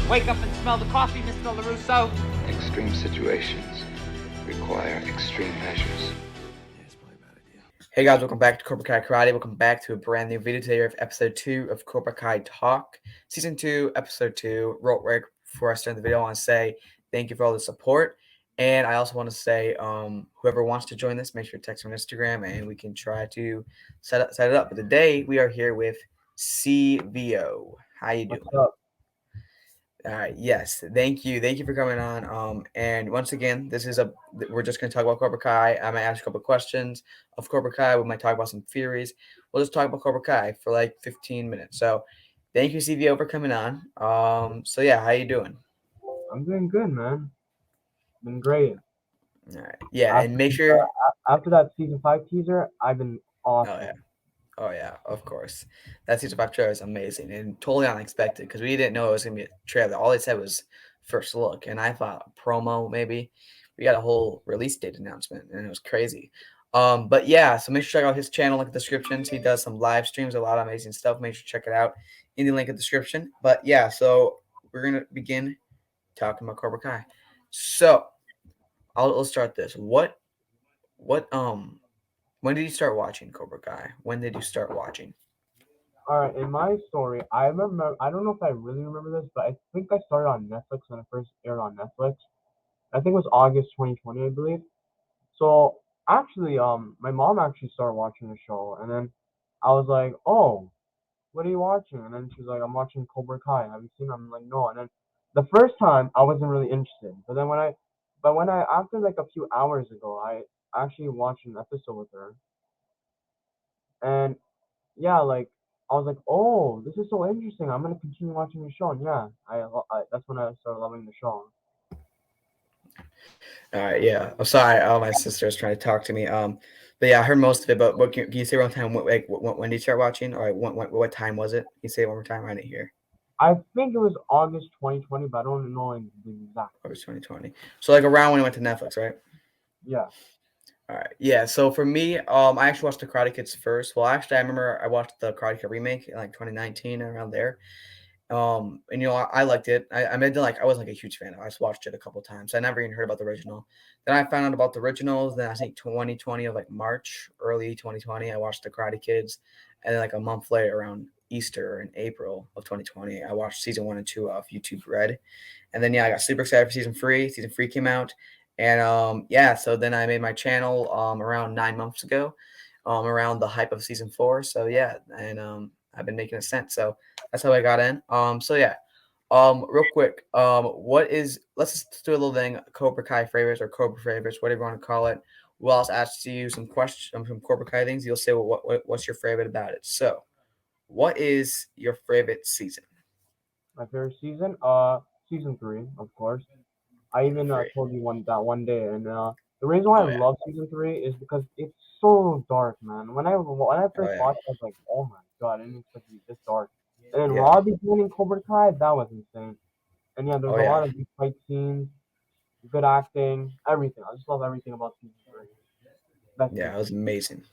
Wake up and smell the coffee, Mr. LaRusso. Extreme situations require extreme measures. Hey guys, welcome back to Cobra Kai Karate. Welcome back to a brand new video today of episode 2 of Cobra Kai Talk. Season 2, episode 2. Real quick, before I start the video, I want to say thank you for all the support. And I also want to say, whoever wants to join this, make sure to text me on Instagram and we can try to set it up. But today we are here with Cvo. How you doing? What's up? All right. Yes. Thank you. Thank you for coming on. And once again, we're just going to talk about Cobra Kai. I might ask a couple of questions of Cobra Kai. We might talk about some theories. We'll just talk about Cobra Kai for like 15 minutes. So thank you, CVO, for coming on. So yeah, how you doing? I'm doing good, man. Been great. All right. Yeah. And make sure. After that season 5 teaser, I've been awesome. Oh yeah, of course. That season 5 trailer is amazing and totally unexpected because we didn't know it was gonna be a trailer. All they said was first look, and I thought promo maybe. We got a whole release date announcement, and it was crazy. But yeah, so make sure to check out his channel in the description. He does some live streams, a lot of amazing stuff. Make sure to check it out in the link in the description. But yeah, so we're gonna begin talking about Cobra Kai. So I'll start this. When did you start watching Cobra Kai? When did you start watching? All right, in my story, I remember. I don't know if I really remember this, but I think I started on Netflix when it first aired on Netflix. I think it was August 2020, I believe. So actually, my mom actually started watching the show, and then I was like, "Oh, what are you watching?" And then she's like, "I'm watching Cobra Kai. Have you seen it?" I'm like, "No." And then the first time I wasn't really interested, but then when I after like a few hours ago, I actually watched an episode with her, and yeah, like I was like, "Oh, this is so interesting. I'm gonna continue watching the show." And yeah, that's when I started loving the show. All right, yeah. I'm sorry. My sister's trying to talk to me. But yeah, I heard most of it. But what can you say one time? When did you start watching? Or what time was it? Can you say it one more time? I didn't hear. I think it was August 2020, but I don't know the exact. August 2020. So like around when it went to Netflix, right? Yeah. All right. Yeah. So for me, I actually watched the Karate Kids first. Well, actually, I remember I watched the Karate Kid remake in like 2019 around there. And I liked it. I mean, I wasn't like a huge fan. I just watched it a couple times. I never even heard about the original. Then I found out about the originals. Then I think 2020 of like March, early 2020, I watched the Karate Kids, and then like a month later, around Easter in April of 2020, I watched season 1 and 2 of YouTube Red, and then yeah, I got super excited for season 3. Season 3 came out, and yeah, so then I made my channel around 9 months ago, around the hype of season 4. So yeah, and I've been making a sense. So that's how I got in. So yeah. Real quick, let's just do a little thing, Cobra Kai favorites or Cobra favorites, whatever you want to call it. We'll also ask you some questions, some Cobra Kai things. You'll say what's your favorite about it. So, what is your favorite season? My favorite season, season 3, of course. I even told you one day, and the reason why I love season 3 is because it's so dark, man. When I first watched it, I was like, "Oh my god, I didn't expect it to be this dark." And then Robbie joining Cobra Kai, that was insane. And yeah, there's a lot of good fight scenes, good acting, everything. I just love everything about season 3. It was amazing.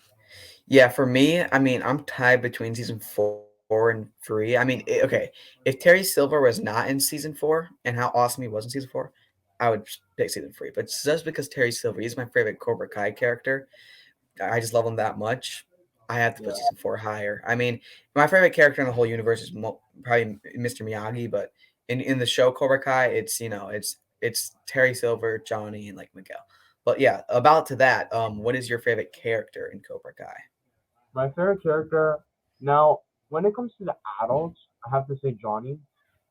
Yeah, for me, I mean, I'm tied between season 4 and 3. I mean, okay, if Terry Silver was not in season 4 and how awesome he was in season 4, I would pick season 3. But just because Terry Silver, he's my favorite Cobra Kai character, I just love him that much. I have to put season 4 higher. I mean, my favorite character in the whole universe is probably Mr. Miyagi, but in the show Cobra Kai, it's Terry Silver, Johnny, and like Miguel. But yeah, about to that, what is your favorite character in Cobra Kai? My favorite character now, when it comes to the adults, I have to say Johnny.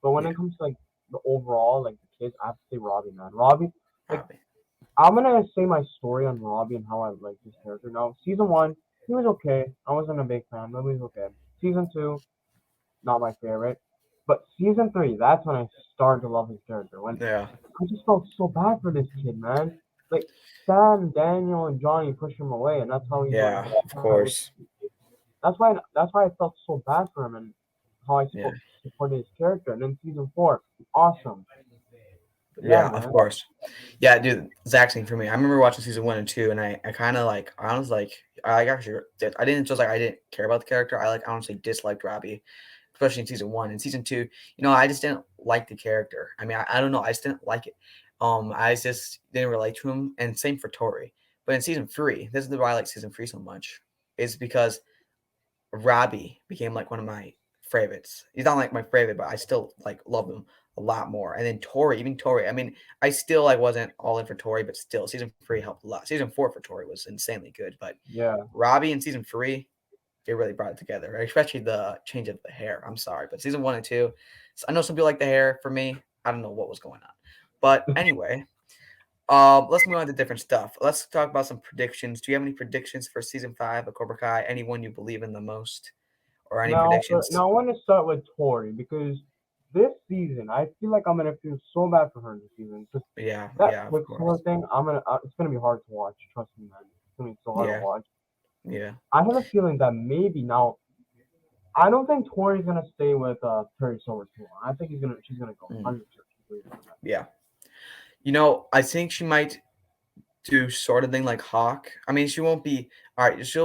But when it comes to like the overall, like the kids, I have to say Robbie, man. Robbie. I'm gonna say my story on Robbie and how I like this character. Now, season 1, he was okay. I wasn't a big fan, but he was okay. Season 2, not my favorite. But season 3, that's when I started to love his character. I just felt so bad for this kid, man. Like Sam, Daniel, and Johnny pushed him away, and that's how he. Yeah, of course. That's why I felt so bad for him and how I supported his character. And then season 4, awesome. Yeah, of course. Yeah, dude, exact same for me. I remember watching season 1 and 2, and I kind of like, I didn't care about the character. I honestly disliked Robbie. especially in season 1. In season 2, I just didn't like the character. I mean, I don't know, I just didn't like it. I just didn't relate to him, and same for Tori. But in season 3, this is why I like season 3 so much, is because Robbie became like one of my favorites. He's not like my favorite, but I still like love him a lot more. And then Tori, even Tori. I mean, I still like wasn't all in for Tori, but still, season 3 helped a lot. Season 4 for Tori was insanely good, but Yeah. Robbie in season 3, they really brought it together, right? Especially the change of the hair. I'm sorry, but season 1 and 2, I know some people like the hair. For me, I don't know what was going on, but anyway. Let's move on to different stuff. Let's talk about some predictions. Do you have any predictions for season 5 of Cobra Kai? Anyone you believe in the most, or any predictions? Now I want to start with Tori because this season I feel like I'm gonna feel so bad for her this season. Just Yeah, that yeah, of Quicksilver course. thing, it's gonna be hard to watch. Trust me, man. It's gonna be so hard to Yeah, watch. yeah. I have a feeling that maybe now I don't think Tori's gonna stay with Terry Silver too long. I think she's gonna go Mm, 100%. yeah. I think she might do sort of thing like Hawk. I mean, she won't be all right.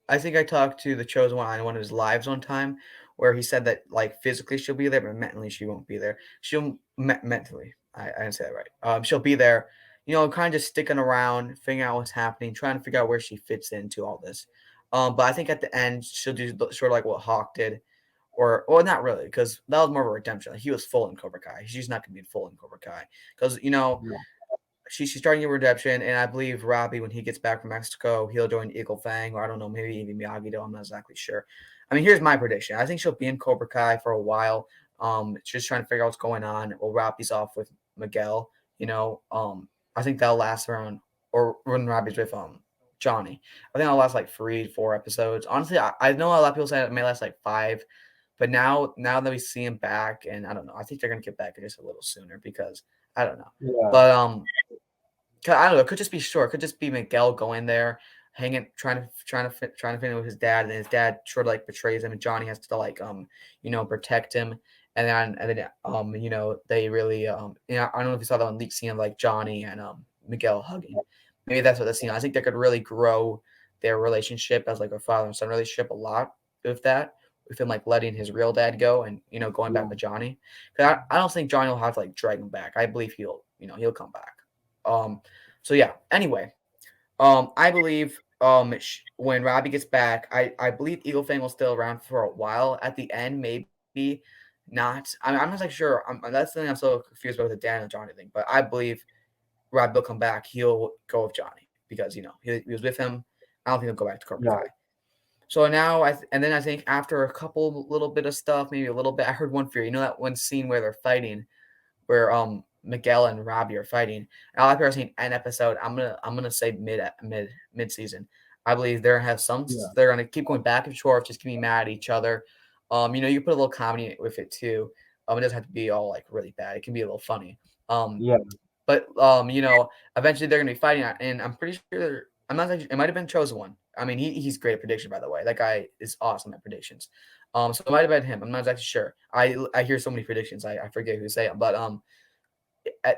I think I talked to the Chosen One on one of his lives one time, where he said that like physically she'll be there, but mentally she won't be there. She'll mentally. I didn't say that right. She'll be there. Kind of just sticking around, figuring out what's happening, trying to figure out where she fits into all this. But I think at the end she'll do sort of like what Hawk did, or not really, because that was more of a redemption. Like, he was full in Cobra Kai. She's not gonna be full in Cobra Kai because Yeah, she's starting a redemption, and I believe Robbie, when he gets back from Mexico, he'll join Eagle Fang, or I don't know, maybe even Miyagi Do. I'm not exactly sure. I mean, here's my prediction. I think she'll be in Cobra Kai for a while. Just trying to figure out what's going on. Well, Robbie's off with Miguel. I think that'll last around, or when Robbie's with Johnny. I think that'll last like 3-4 episodes. Honestly, I know a lot of people say it may last like 5, but now that we see him back, and I don't know, I think they're gonna get back just a little sooner because I don't know, yeah, but I don't know. It could just be short. It could just be Miguel going there, hanging, trying to fit in with his dad, and his dad sort of like betrays him, and Johnny has to like protect him, and then they really I don't know if you saw that one leak scene of like Johnny and Miguel hugging. Maybe that's what the scene. I think they could really grow their relationship as like a father and son relationship a lot with that. With him like letting his real dad go and going back yeah, with Johnny. 'Cause I don't think Johnny will have to like drag him back. I believe he'll come back. Um, so yeah. Anyway, I believe when Robbie gets back, I believe Eagle Fang will still around for a while. At the end, maybe not. I'm not like sure. That's the thing I'm so confused about the Dan and Johnny thing. But I believe Robbie will come back. He'll go with Johnny because he was with him. I don't think he'll go back to Cobra yeah, Kai. So now and then I think after a couple little bit of stuff, maybe a little bit. I heard one theory. That one scene where they're fighting, where Miguel and Robbie are fighting. And a lot of people are saying an episode. I'm gonna say mid season. I believe yeah, they're gonna keep going back and forth, just getting mad at each other. You put a little comedy with it too. It doesn't have to be all like really bad. It can be a little funny. Um, yeah, but eventually they're gonna be fighting, and I'm pretty sure I'm not. It might have been Chosen One. I mean, he's great at prediction, by the way. That guy is awesome at predictions. So it might have been him. I'm not exactly sure. I hear so many predictions. I forget who say them, but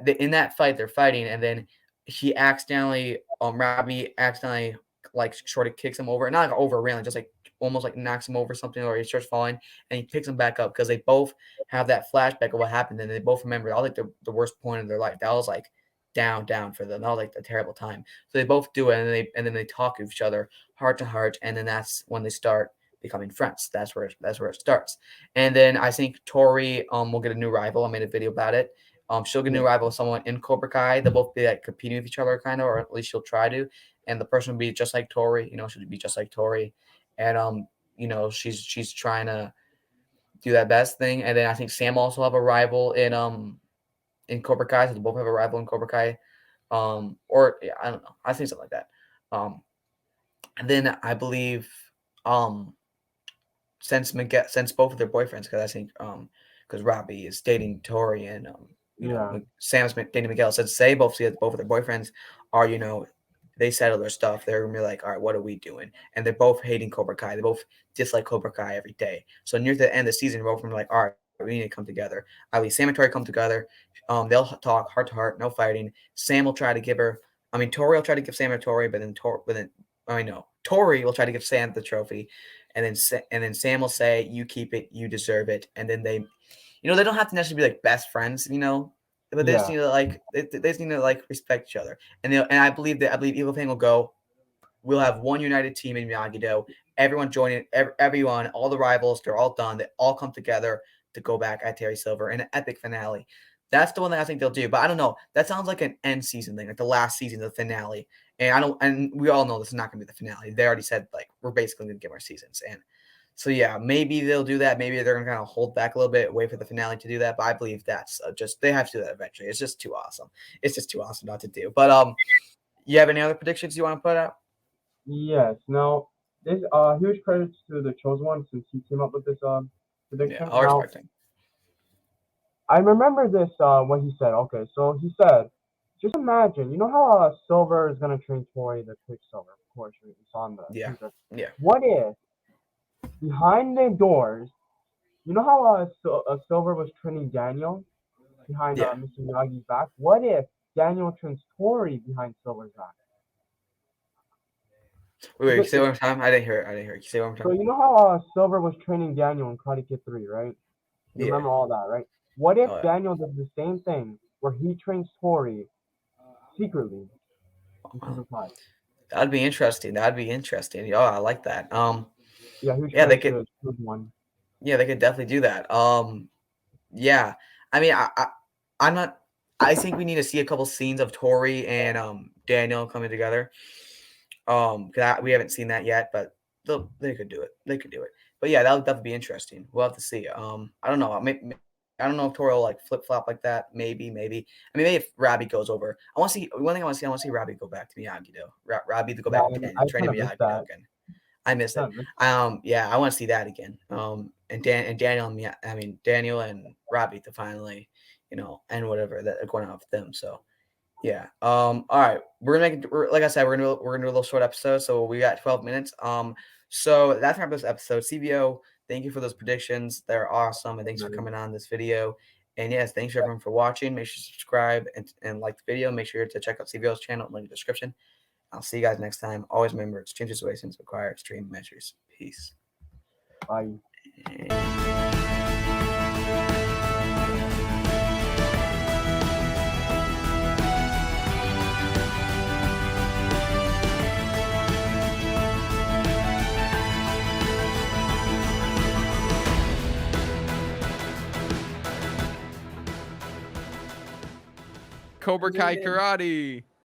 in that fight they're fighting, and then he accidentally Robbie accidentally like sort of kicks him over, not like over railing, just like almost like knocks him over something, or he starts falling, and he picks him back up because they both have that flashback of what happened, and they both remember all like the worst point of their life. That was like down for them. That was like a terrible time. So they both do it, and then they talk to each other heart to heart, and then that's when they start becoming friends. That's where it starts. And then I think Tori will get a new rival. I made a video about it. She'll get a yeah, new rival with someone in Cobra Kai. They'll both be like competing with each other, kind of, or at least she'll try to. And the person will be just like Tori. She'll be just like Tori, and she's trying to do that best thing. And then I think Sam also have a rival in Cobra Kai. So they both have a rival in Cobra Kai. Or yeah, I don't know. I think something like that. And then I believe um since both of their boyfriends, because I think because Robbie is dating Tori, and yeah, Sam's dating Miguel. Since they both see that both of their boyfriends are they settle their stuff, they're gonna be like, all right, what are we doing? And they're both hating Cobra Kai. They both dislike Cobra Kai every day. So near the end of the season, both of them are like, all right, we need to come together. At least Sam and Tori come together. They'll talk heart to heart, no fighting. Sam will try to give her. Tori will try to give Sam a Tori, but then I mean no, Tori will try to give Sam the trophy, and then Sam will say, "You keep it, you deserve it," and then they they don't have to necessarily be like best friends, but they just Yeah. need to like they just need to like respect each other. And I believe Evil Fang will go. We'll have one united team in Miyagi-Do. Everyone joining, everyone, all the rivals, they're all done. They all come together to go back at Terry Silver in an epic finale. That's the one that I think they'll do. But I don't know. That sounds like an end season thing, like the last season, the finale. And we all know this is not going to be the finale. They already said like we're basically going to give our seasons. And so yeah, maybe they'll do that. Maybe they're going to kind of hold back a little bit, wait for the finale to do that. But I believe that's just they have to do that eventually. It's just too awesome. It's just too awesome not to do. But you have any other predictions you want to put out? Yes. Now, this huge credits to the Chosen One since he came up with this Yeah, prediction. I'll Now, respect him. I remember this what he said. Okay, so he said, just imagine, you know how Silver is gonna train Tori the Quicksilver, of course, we saw in the Yeah. teaser. Yeah. What if behind the doors, you know how Silver was training Daniel behind Yeah. Mr. Miyagi's back? What if Daniel trains Tori behind Silver's back? Wait, say one more time. I didn't hear it. Can you say one more So time? you know how Silver was training Daniel in Karate Kid 3, right? You Yeah. remember all that, right? What if Oh, yeah. Daniel does the same thing where he trains Tori secretly in Wow. season 5? That'd be interesting. Oh, I like that. Yeah, huge Yeah, they credit could. to Chosen One. Yeah, they could definitely do that. Yeah. I mean, I'm not. I think we need to see a couple scenes of Tori and Daniel coming together. Because we haven't seen that yet, but they could do it. They could do it. But yeah, that would definitely be interesting. We'll have to see. I don't know. I don't know if Tori will like flip flop like that. Maybe. I mean, maybe if Robbie goes over. I want to see one thing. I want to see Robbie go back to Miyagi-Do. Robbie to go Yeah, back to and Daniel, I training kind of missed Miyagi-Do that. again. I miss it. Kind of missed Yeah, I want to see that again. And Daniel, Daniel and Robbie to finally, end whatever that are going on with them. So, yeah. All right. Like I said, we're gonna do a little short episode. So we got 12 minutes. So that's our this episode. CVO, thank you for those predictions. They're awesome. And thanks for coming on this video. And yes, thanks everyone for watching. Make sure to subscribe and like the video. Make sure to check out CVO's channel, link in the description. I'll see you guys next time. Always remember, extreme situations require extreme measures. Peace. Bye. Cobra Kai Karate.